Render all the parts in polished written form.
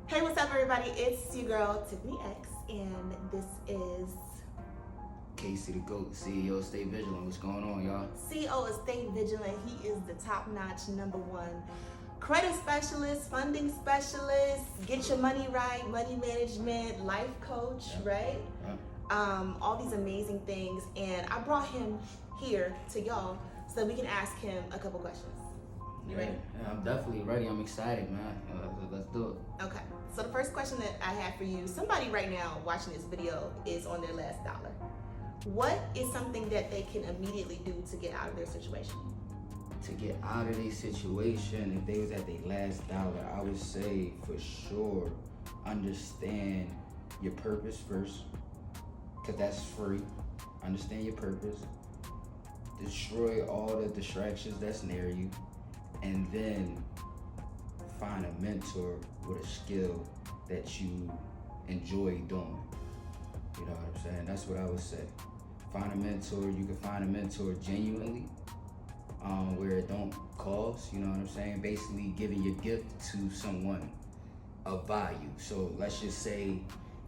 Hey, what's up, everybody? It's your girl, Tiffani X, and this is Casey the GOAT, CEO, Stay Vigilant. What's going on, y'all? CEO of Stay Vigilant. He is the top-notch #1 credit specialist, funding specialist, get your money right, money management, life coach, right? All these amazing things, and I brought him here to y'all so that we can ask him a couple questions. You ready? Yeah, I'm definitely ready. I'm excited, man. Let's do it. Okay. So the first question that I have for you, somebody right now watching this video is on their last dollar. What is something that they can immediately do to get out of their situation? To get out of their situation, if they was at their last dollar, I would say for sure understand your purpose first, because that's free. Understand your purpose. Destroy all the distractions that's near you, and then find a mentor with a skill that you enjoy doing. You know what I'm saying? That's what I would say. Find a mentor. You can find a mentor genuinely, where it don't cost. You know what I'm saying? Basically, giving your gift to someone of value. So let's just say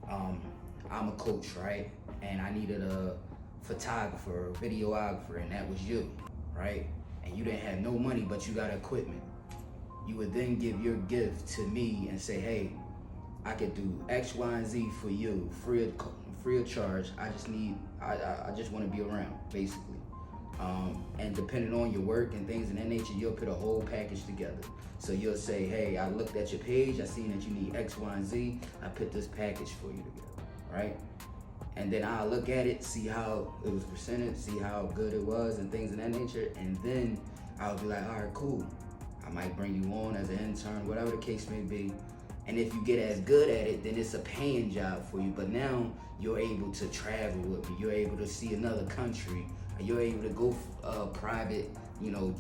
I'm a coach, right? And I needed a photographer, a videographer, and that was you, right? And you didn't have no money, but you got equipment. You would then give your gift to me and say, hey, I could do X, Y, and Z for you, free of charge. I just want to be around, basically. And depending on your work and things of that nature, you'll put a whole package together. So you'll say, hey, I looked at your page, I seen that you need X, Y, and Z. I put this package for you together, right? And then I'll look at it, see how it was presented, see how good it was and things of that nature. And then I'll be like, all right, cool. I might bring you on as an intern, whatever the case may be. And if you get as good at it, then it's a paying job for you. But now you're able to travel with me. You're able to see another country. You're able to go private,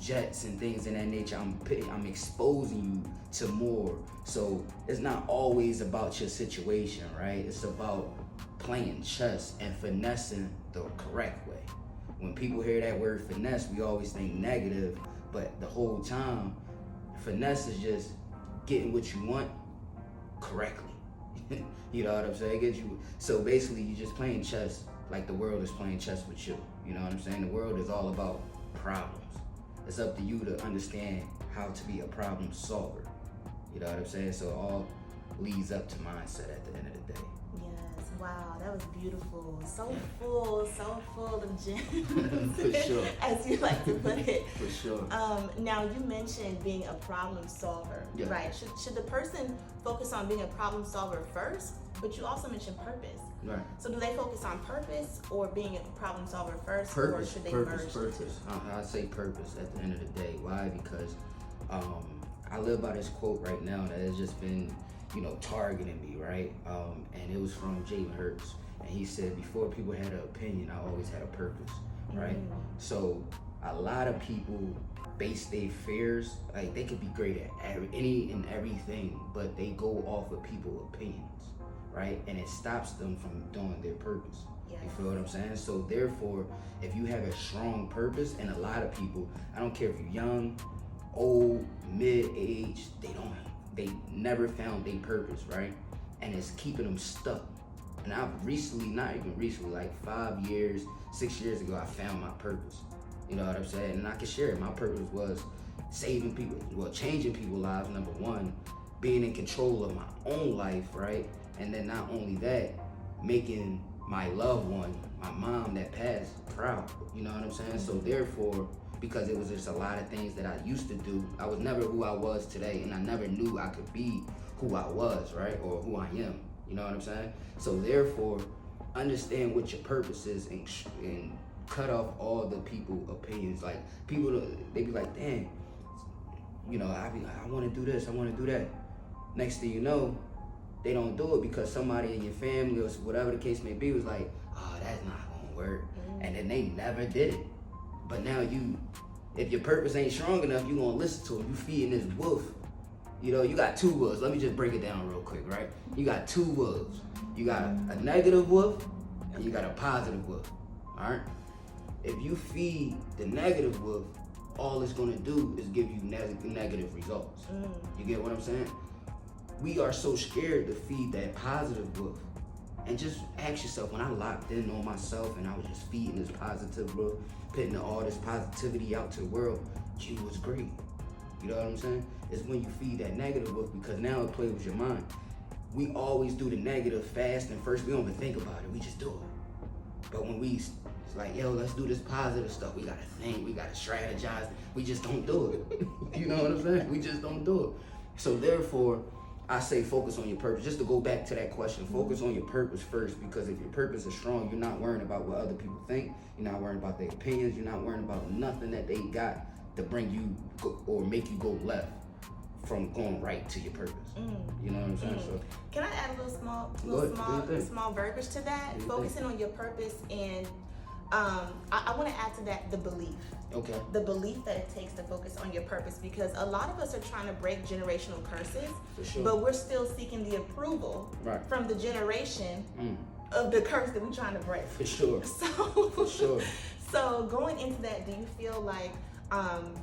jets and things of that nature. I'm exposing you to more. So it's not always about your situation, right? It's about playing chess and finessing the correct way. When people hear that word finesse, we always think negative, but the whole time, finesse is just getting what you want correctly. You know what I'm saying? So basically, you're just playing chess like the world is playing chess with you. You know what I'm saying? The world is all about problems. It's up to you to understand how to be a problem solver. You know what I'm saying? So it all leads up to mindset at the end of the day. Yes, wow, that was beautiful. So full of gems. For sure. As you like to put it. For sure. Now you mentioned being a problem solver, Yeah. right? Should the person focus on being a problem solver first? But you also mentioned purpose. Right. So do they focus on purpose or being a problem solver first, or should they purpose. merge the two? I say purpose at the end of the day. Why? Because I live by this quote right now that has just been, targeting me, right? And it was from Jalen Hurts, and he said, before people had an opinion, I always had a purpose, right? So a lot of people base their fears, like they could be great at any and everything, but they go off of people's opinions, right? And it stops them from doing their purpose. Yes. You feel what I'm saying? So therefore, if you have a strong purpose, and a lot of people, I don't care if you're young, old, mid-age, they never found their purpose, right? And it's keeping them stuck. And I've not even recently, like 5 years, 6 years ago, I found my purpose. You know what I'm saying? And I can share it. My purpose was saving people, changing people's lives, #1, being in control of my own life, right? And then not only that, making my loved one, my mom that passed, proud. You know what I'm saying? So therefore, because it was just a lot of things that I used to do, I was never who I was today, and I never knew I could be who I was, right? Or who I am. You know what I'm saying? So therefore, understand what your purpose is and cut off all the people opinions. Like people, they be like, damn, I be like, I want to do this, I want to do that. Next thing you know, they don't do it because somebody in your family or whatever the case may be was like, oh, that's not gonna work. And then they never did it. But now if your purpose ain't strong enough, you gonna listen to them. You feeding this wolf. You got two wolves. Let me just break it down real quick, right? You got two wolves. You got a negative wolf and you got a positive wolf, all right? If you feed the negative wolf, all it's gonna do is give you negative results. You get what I'm saying? we are so scared to feed that positive growth. And just ask yourself, when I locked in on myself and I was just feeding this positive growth, putting all this positivity out to the world, you was great. You know what I'm saying? It's when you feed that negative growth, because now it plays with your mind. We always do the negative fast and first. We don't even think about it. We just do it. But when it's like, yo, let's do this positive stuff. We gotta think. We gotta strategize. We just don't do it. You know what I'm saying? We just don't do it. So therefore, I say focus on your purpose. Just to go back to that question, focus on your purpose first, because if your purpose is strong, you're not worrying about what other people think. You're not worrying about their opinions. You're not worrying about nothing that they got to bring you or make you go left from going right to your purpose. You know what I'm saying? So, can I add a small verbiage to that? Focusing on your purpose, and I want to add to that the belief. Okay. The belief that it takes to focus on your purpose, because a lot of us are trying to break generational curses, For sure. but we're still seeking the approval from the generation of the curse that we're trying to break. For sure. So, For sure. So going into that, do you feel like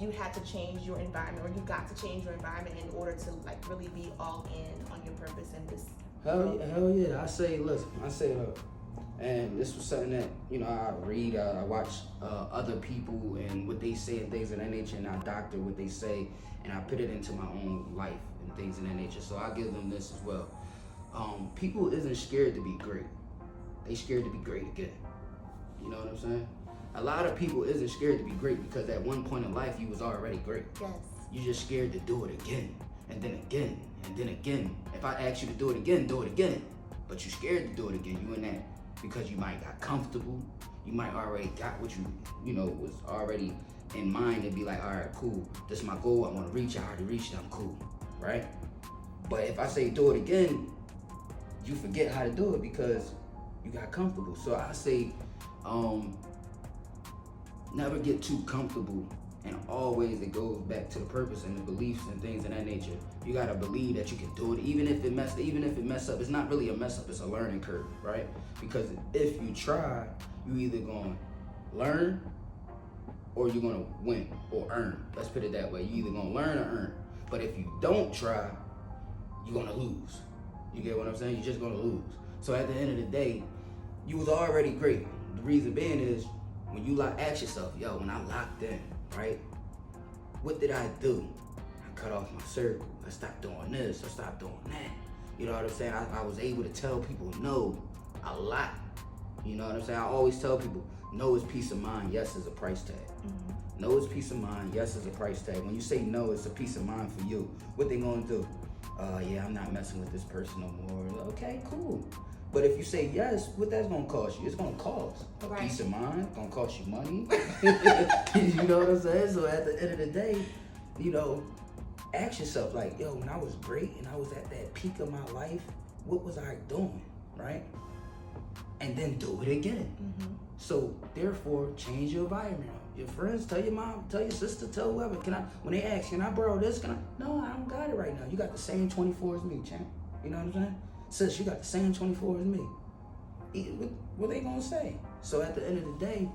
you had to change your environment, or you got to change your environment in order to like really be all in on your purpose in this? Hell yeah. I say, look. And this was something that, you know, I read, I watch other people and what they say and things of that nature, and I doctor what they say, and I put it into my own life and things of that nature. So I give them this as well. People isn't scared to be great. They scared to be great again. You know what I'm saying? A lot of people isn't scared to be great because at one point in life you was already great. Yes. You just scared to do it again, and then again, and then again. If I ask you to do it again, do it again. But you scared to do it again. You in that because you might got comfortable. You might already got what you know, was already in mind and be like, all right, cool. This is my goal. I want to reach it. I already reached it. I'm cool, right? But if I say do it again, you forget how to do it because you got comfortable. So I say, never get too comfortable, and always it goes back to the purpose and the beliefs and things of that nature. You gotta believe that you can do it, even if it mess up. It's not really a mess up, it's a learning curve, right? Because if you try, you either gonna learn or you're gonna win or earn. Let's put it that way. You either gonna learn or earn. But if you don't try, you're gonna lose. You get what I'm saying? You're just gonna lose. So at the end of the day, you was already great. The reason being is, when you ask yourself, yo, when I locked in, right? What did I do? I cut off my circle. I stopped doing this. I stopped doing that. You know what I'm saying? I was able to tell people no a lot. You know what I'm saying? I always tell people, no is peace of mind. Yes is a price tag. No is peace of mind. Yes is a price tag. When you say no, it's a peace of mind for you. What they gonna do? Yeah, I'm not messing with this person no more. Okay, cool. But if you say yes, what that's gonna cost you? It's gonna cost peace of mind. It's gonna cost you money. You know what I'm saying? So at the end of the day, you know, ask yourself like, yo, when I was great and I was at that peak of my life, what was I doing, right? And then do it again. So therefore, change your environment. Your friends, tell your mom, tell your sister, tell whoever. When they ask, can I borrow this? No, I don't got it right now. You got the same 24 as me, champ. You know what I'm saying? Sis, you got the same 24 as me. What they gonna say? So at the end of the day,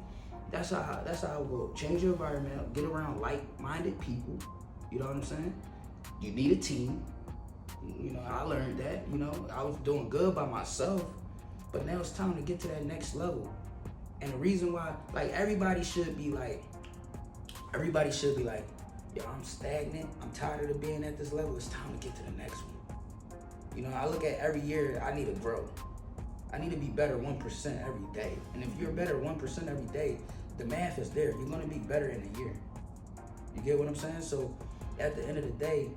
that's how I will change your environment, get around like-minded people. You know what I'm saying? You need a team. You know, I learned that. You know, I was doing good by myself, but now it's time to get to that next level. And the reason why, like, everybody should be like, yo, I'm stagnant. I'm tired of being at this level. It's time to get to the next one. You know, I look at every year, I need to grow. I need to be better 1% every day. And if you're better 1% every day, the math is there. You're gonna be better in a year. You get what I'm saying? So at the end of the day,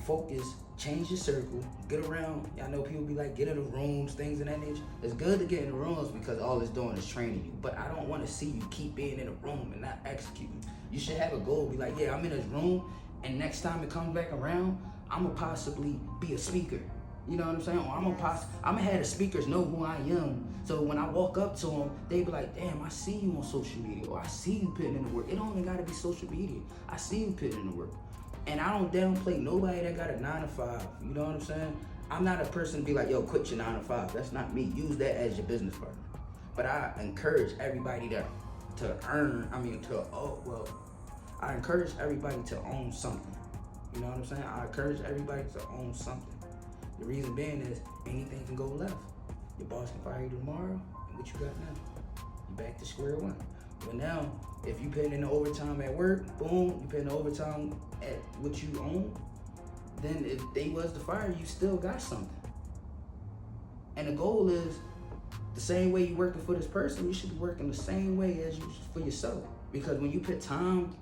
focus, change your circle, get around. I know people be like, get in the rooms, things of that nature. It's good to get in the rooms because all it's doing is training you. But I don't wanna see you keep being in a room and not executing. You should have a goal, be like, yeah, I'm in this room, and next time it comes back around, I'm gonna possibly be a speaker. You know what I'm saying? Or I'm gonna have the speakers know who I am. So when I walk up to them, they be like, damn, I see you on social media, or I see you putting in the work. It don't even gotta be social media. I see you putting in the work. And I don't downplay nobody that got a 9 to 5. You know what I'm saying? I'm not a person to be like, yo, quit your 9 to 5. That's not me. Use that as your business partner. But I encourage everybody I encourage everybody to own something. You know what I'm saying? I encourage everybody to own something. The reason being is anything can go left. Your boss can fire you tomorrow, and what you got now? You back to square one. But now, if you put in the overtime at work, boom, you put in the overtime at what you own, then if they was to fire you, still got something. And the goal is the same way you working for this person, you should be working the same way as you for yourself. Because when you put time,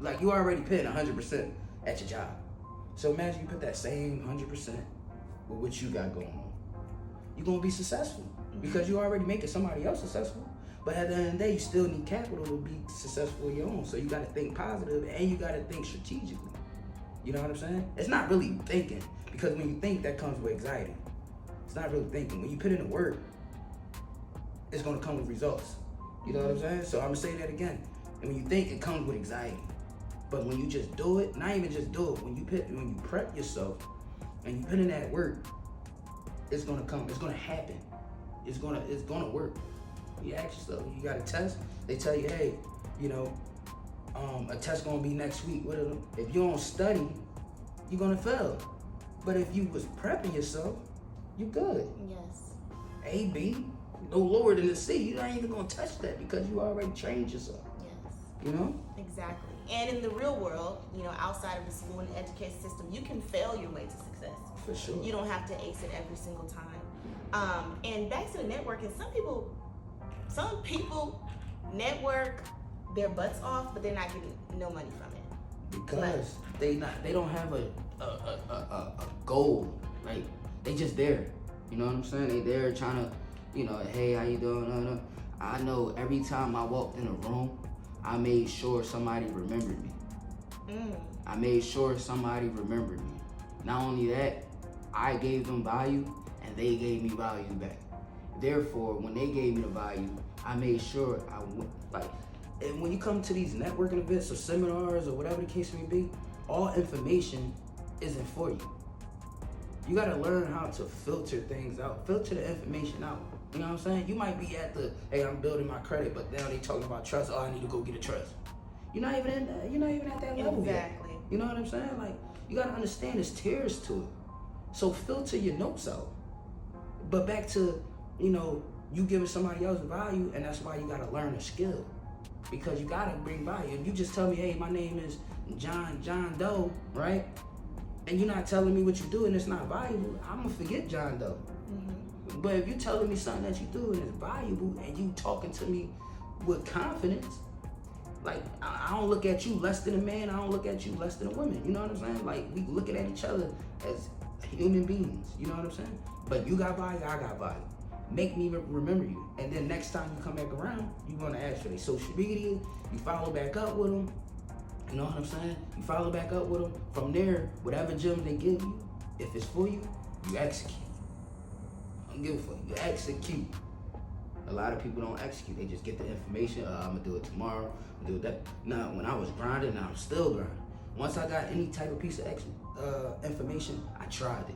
like you already putting 100% at your job. So imagine you put that same 100% with what you got going on. You're gonna be successful because you already making somebody else successful. But at the end of the day, you still need capital to be successful on your own. So you gotta think positive and you gotta think strategically. You know what I'm saying? It's not really thinking, because when you think, that comes with anxiety. It's not really thinking. When you put in the work, it's gonna come with results. You know what I'm saying? So I'm gonna say that again. And when you think, it comes with anxiety. But when you just do it, not even just do it, when you prep yourself and you put in that work, it's gonna come, it's gonna happen. It's gonna work. You ask yourself, you got a test, they tell you, hey, you know, a test gonna be next week. If you don't study, you're gonna fail. But if you was prepping yourself, you're good. Yes. A, B, no lower than the C. You're not even gonna touch that because you already trained yourself. Yes. You know? Exactly. And in the real world, you know, outside of the school and the education system, you can fail your way to success. For sure. You don't have to ace it every single time. And back to the networking, some people network their butts off, but they're not getting no money from it. Because they don't have a goal. Like, they just there. You know what I'm saying? They there trying to, you know, hey, how you doing? I know every time I walked in a room, I made sure somebody remembered me. I made sure somebody remembered me. Not only that, I gave them value and they gave me value back. Therefore, when they gave me the value, I made sure I went, like, and when you come to these networking events or seminars or whatever the case may be, all information isn't for you. You gotta learn how to filter things out, filter the information out. You know what I'm saying? You might be at the, hey, I'm building my credit, but now they talking about trust. Oh, I need to go get a trust. You're not even at that level yet. Exactly. You know what I'm saying? Like, you gotta understand there's tiers to it. So filter your notes out. But back to, you know, you giving somebody else value, and that's why you gotta learn a skill. Because you gotta bring value. If you just tell me, hey, my name is John Doe, right? And you're not telling me what you do and it's not valuable, I'm gonna forget John Doe. But if you're telling me something that you do and it's valuable and you talking to me with confidence, like, I don't look at you less than a man, I don't look at you less than a woman. You know what I'm saying? Like, we looking at each other as human beings, you know what I'm saying? But you got value, I got value. Make me remember you. And then next time you come back around, you're gonna ask for their social media, you follow back up with them. You know what I'm saying? You follow back up with them. From there, whatever gem they give you, if it's for you, you execute. I don't give a fuck. You execute. A lot of people don't execute. They just get the information. I'm gonna do it tomorrow. I'm gonna do that. Now, when I was grinding, now I'm still grinding. Once I got any type of piece of information, I tried it.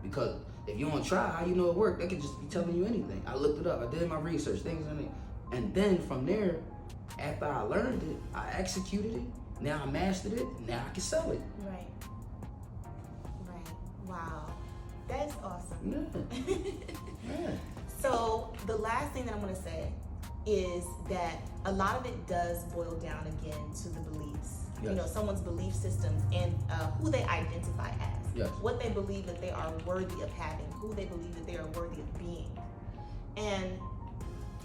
Because if you don't try, how you know it worked? They could just be telling you anything. I looked it up. I did my research, things on it. And then from there, after I learned it, I executed it. Now I mastered it. Now I can sell it. Right. Wow. That's awesome. Yeah. Yeah. So the last thing that I'm going to say is that a lot of it does boil down again to the beliefs. Yes. You know, someone's belief systems and who they identify as. Yes. What they believe that they are worthy of having, who they believe that they are worthy of being. And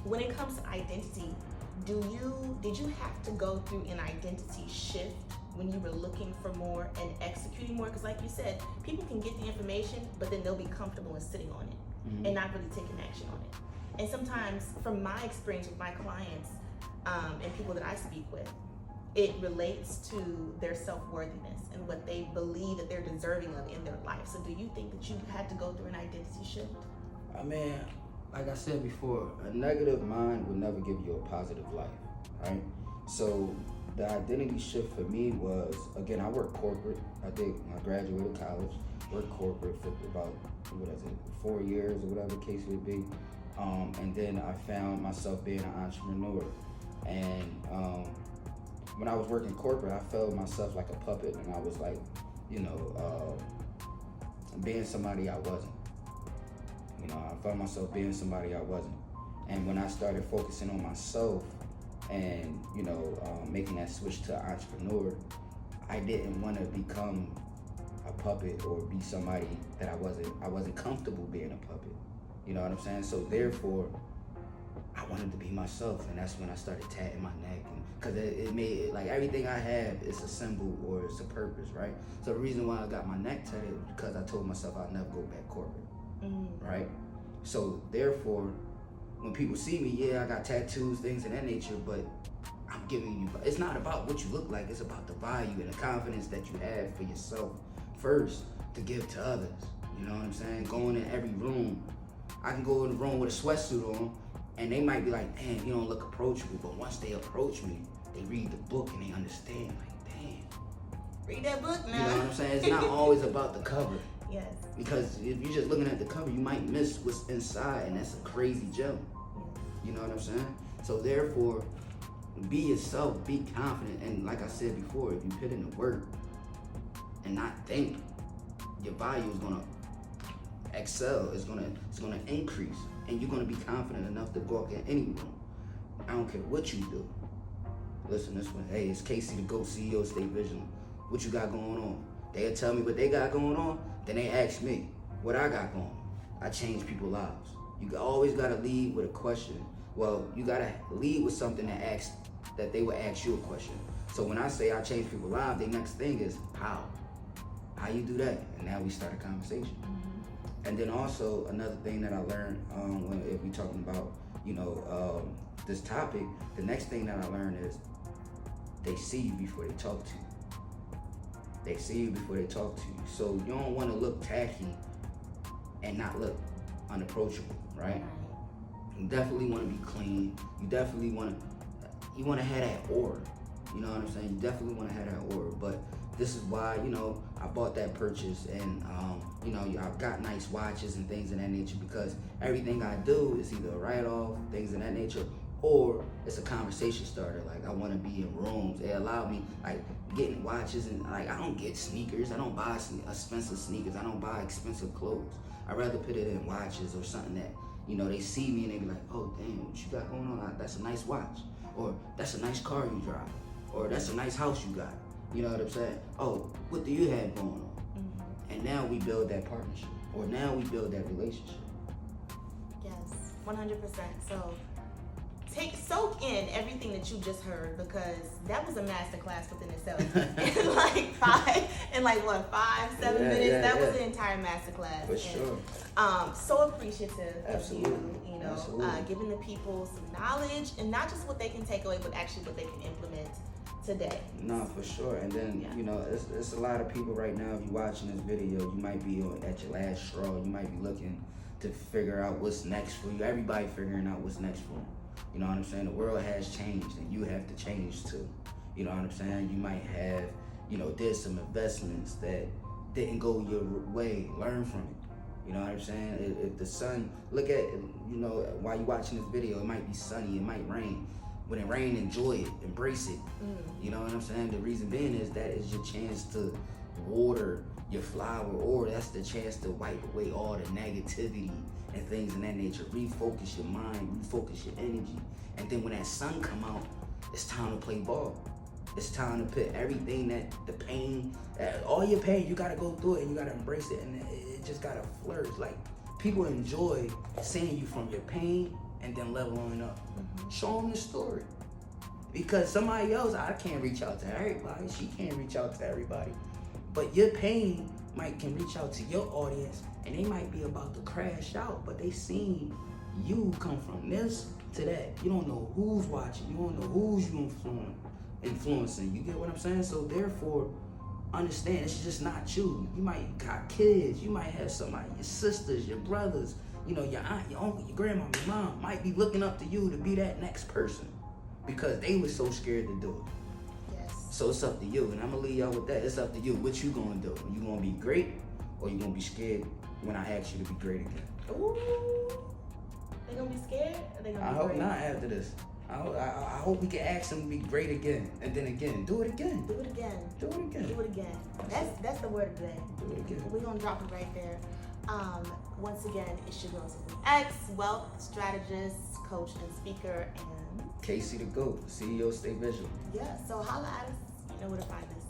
when it comes to identity, did you have to go through an identity shift when you were looking for more and executing more? Because like you said, people can get the information, but then they'll be comfortable in sitting on it and not really taking action on it. And sometimes, from my experience with my clients and people that I speak with, it relates to their self-worthiness and what they believe that they're deserving of in their life. So do you think that you had to go through an identity shift? I mean, like I said before, a negative mind will never give you a positive life, right? So the identity shift for me was, again, I worked corporate. I graduated college, worked corporate for about, 4 years or whatever the case would be. And then I found myself being an entrepreneur. And when I was working corporate, I felt myself like a puppet, and I was like, being somebody I wasn't. You know, I found myself being somebody I wasn't. And when I started focusing on myself and, you know, making that switch to entrepreneur, I didn't want to become a puppet or be somebody that I wasn't comfortable being a puppet. You know what I'm saying? So therefore, I wanted to be myself, and that's when I started tatting my neck, because it made it, like, everything I have is a symbol or it's a purpose, right? So the reason why I got my neck tatted was because I told myself I'd never go back corporate, right? So therefore, when people see me, yeah, I got tattoos, things of that nature, but I'm giving you, it's not about what you look like, it's about the value and the confidence that you have for yourself first to give to others. You know what I'm saying? Going in every room, I can go in the room with a sweatsuit on, and they might be like, damn, you don't look approachable. But once they approach me, they read the book and they understand, like, damn. Read that book now. You know what I'm saying? It's not always about the cover. Yes. Because if you're just looking at the cover, you might miss what's inside, and that's a crazy gem. You know what I'm saying? So therefore, be yourself, be confident, and like I said before, if you put in the work and not think, your value is gonna excel, it's gonna increase, and you're gonna be confident enough to walk in any room. I don't care what you do. Listen, this one, hey, it's Casey, the GOAT CEO, stay vigilant. What you got going on? They'll tell me what they got going on, then they ask me what I got going on. I change people's lives. You always gotta lead with a question. Well, you gotta lead with something that they will ask you a question. So when I say I change people's lives, the next thing is how? How you do that? And now we start a conversation. And then also another thing that I learned, if we're talking about, you know, this topic, the next thing that I learned is they see you before they talk to you. They see you before they talk to you. So you don't want to look tacky and not look unapproachable, right? You definitely want to be clean. You definitely want to have that aura. You know what I'm saying? You definitely want to have that aura. But this is why, you know, I bought that purchase, and you know, I've got nice watches and things of that nature, because everything I do is either a write-off, things of that nature, or it's a conversation starter. Like, I want to be in rooms. They allow me, like, getting watches, and like, I don't get sneakers. I don't buy expensive sneakers. I don't buy expensive clothes. I'd rather put it in watches or something that, you know, they see me and they be like, oh, damn, what you got going on? That's a nice watch. Or that's a nice car you drive. Or that's a nice house you got. You know what I'm saying? Oh, what do you have going on? And now we build that partnership. Or now we build that relationship. Yes, 100%. So soak in everything that you just heard, because that was a masterclass within itself. in like 5-7 minutes, that was an entire masterclass. For sure. So appreciative of you know, giving the people some knowledge, and not just what they can take away, but actually what they can implement today. No, for sure. And then, you know, it's a lot of people right now, if you're watching this video, you might be at your last straw. You might be looking to figure out what's next for you. Everybody figuring out what's next for them. You know what I'm saying? The world has changed, and you have to change too. You know what I'm saying? You might have, you know, did some investments that didn't go your way. Learn from it. You know what I'm saying? If the sun, look at, you know, while you're watching this video, it might be sunny, it might rain. When it rains, enjoy it, embrace it. You know what I'm saying? The reason being is that is your chance to water your flower, or that's the chance to wipe away all the negativity and things of that nature. Refocus your mind, refocus your energy. And then when that sun come out, it's time to play ball. It's time to put everything that the pain, all your pain, you gotta go through it and you gotta embrace it, and it just gotta flourish. Like, people enjoy seeing you from your pain and then leveling up. Show them the story. Because somebody else, I can't reach out to everybody. She can't reach out to everybody. But your pain can reach out to your audience, and they might be about to crash out, but they seen you come from this to that. You don't know who's watching. You don't know who's you influencing. You get what I'm saying? So therefore, understand, it's just not you. You might got kids. You might have somebody, your sisters, your brothers, you know, your aunt, your uncle, your grandma, your mom might be looking up to you to be that next person, because they were so scared to do it. So it's up to you, and I'm gonna leave y'all with that. It's up to you. What you gonna do? You gonna be great, or you gonna be scared when I ask you to be great again? Ooh, they gonna be scared, or they gonna be I hope great? not after this. I hope we can ask him to be great again, and then again, do it again. Do it again. Do it again. Do it again. That's the word of the day. Do it again. We're gonna drop it right there. Once again, it's your girl Tiffani X, wealth strategist, coach, and speaker, and Casey the GOAT, CEO Stay Visual. yeah. So holla at us. You know where to find us.